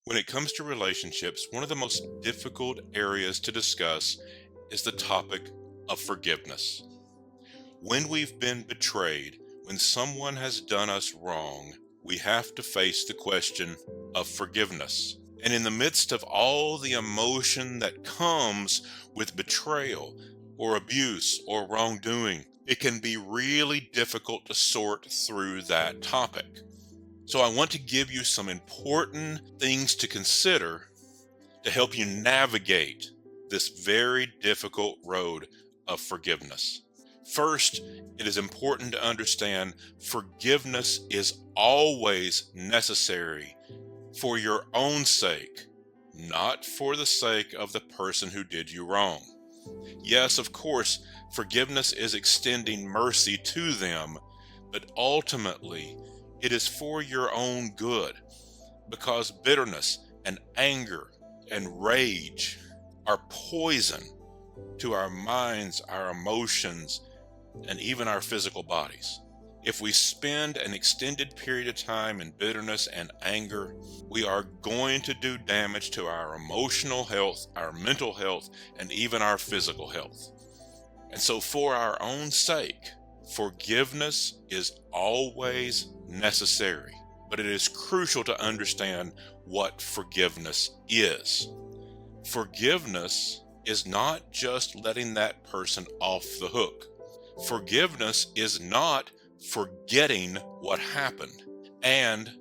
When it comes to relationships, one of the most difficult areas to discuss is the topic of forgiveness. When we've been betrayed, when someone has done us wrong, we have to face the question of forgiveness. And in the midst of all the emotion that comes with betrayal or abuse or wrongdoing, it can be really difficult to sort through that topic. So I want to give you some important things to consider to help you navigate this very difficult road of forgiveness. First, it is important to understand forgiveness is always necessary for your own sake, not for the sake of the person who did you wrong. Yes, of course, forgiveness is extending mercy to them, but ultimately, it is for your own good because bitterness and anger and rage are poison to our minds, our emotions, and even our physical bodies. If we spend an extended period of time in bitterness and anger, we are going to do damage to our emotional health, our mental health, and even our physical health. And so, for our own sake, forgiveness is always necessary, but it is crucial to understand what forgiveness is. Forgiveness is not just letting that person off the hook. Forgiveness is not forgetting what happened. And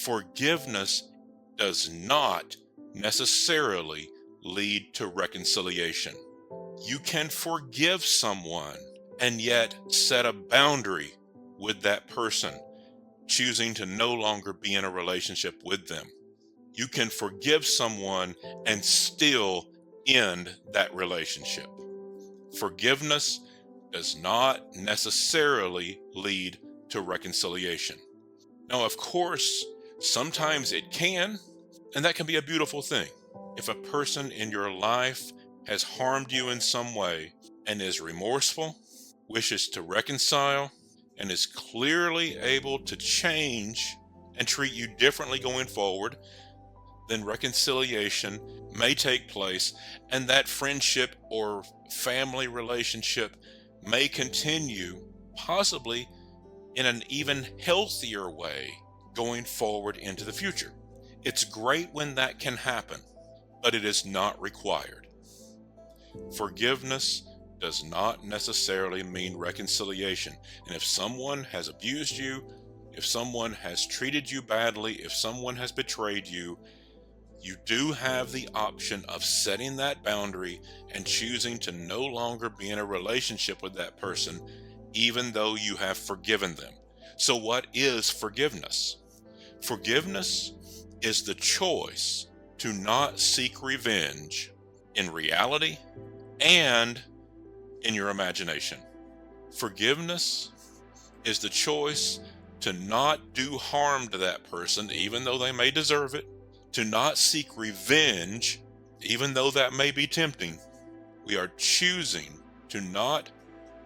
forgiveness does not necessarily lead to reconciliation. You can forgive someone and yet set a boundary with that person, choosing to no longer be in a relationship with them. You can forgive someone and still end that relationship. Forgiveness does not necessarily lead to reconciliation. Now, of course, sometimes it can, and that can be a beautiful thing. If a person in your life has harmed you in some way and is remorseful, wishes to reconcile, and is clearly able to change and treat you differently going forward, then reconciliation may take place, and that friendship or family relationship may continue, possibly in an even healthier way going forward into the future. It's great when that can happen, but it is not required. Forgiveness does not necessarily mean reconciliation. And if someone has abused you, if someone has treated you badly, if someone has betrayed you, you do have the option of setting that boundary and choosing to no longer be in a relationship with that person, even though you have forgiven them. So, what is forgiveness? Forgiveness is the choice to not seek revenge in reality and in your imagination. Forgiveness is the choice to not do harm to that person, even though they may deserve it, to not seek revenge, even though that may be tempting. We are choosing to not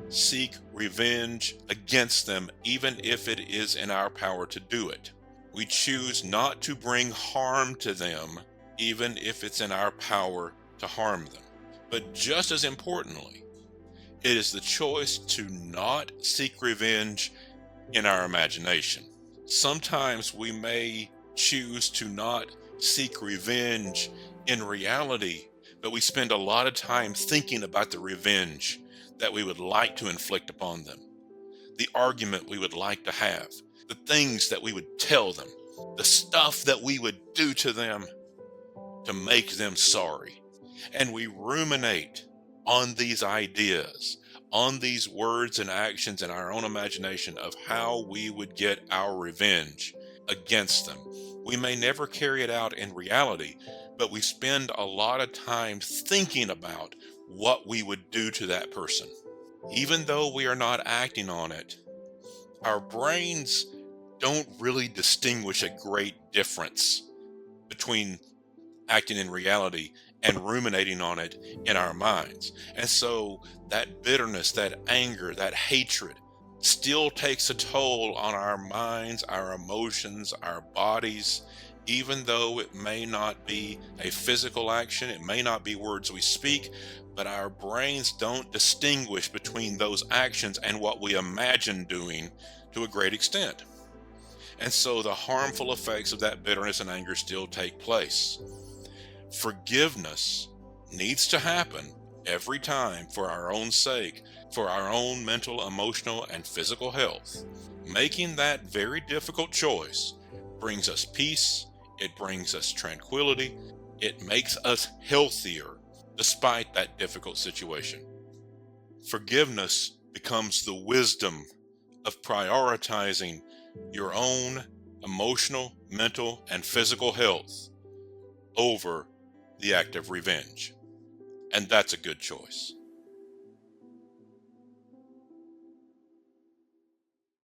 seek revenge against them, even if it is in our power to do it. We choose not to bring harm to them, even if it's in our power to harm them. But just as importantly, it is the choice to not seek revenge in our imagination. Sometimes we may choose to not seek revenge in reality, but we spend a lot of time thinking about the revenge that we would like to inflict upon them, the argument we would like to have, the things that we would tell them, the stuff that we would do to them to make them sorry. And we ruminate on these ideas, on these words and actions in our own imagination of how we would get our revenge against them. We may never carry it out in reality, but we spend a lot of time thinking about what we would do to that person. Even though we are not acting on it, our brains don't really distinguish a great difference between acting in reality and ruminating on it in our minds. And so that bitterness, that anger, that hatred still takes a toll on our minds, our emotions, our bodies, even though it may not be a physical action, it may not be words we speak, but our brains don't distinguish between those actions and what we imagine doing to a great extent. And so the harmful effects of that bitterness and anger still take place. Forgiveness needs to happen every time for our own sake, for our own mental, emotional, and physical health. Making that very difficult choice brings us peace, it brings us tranquility, it makes us healthier despite that difficult situation. Forgiveness becomes the wisdom of prioritizing your own emotional, mental, and physical health over the act of revenge. And that's a good choice.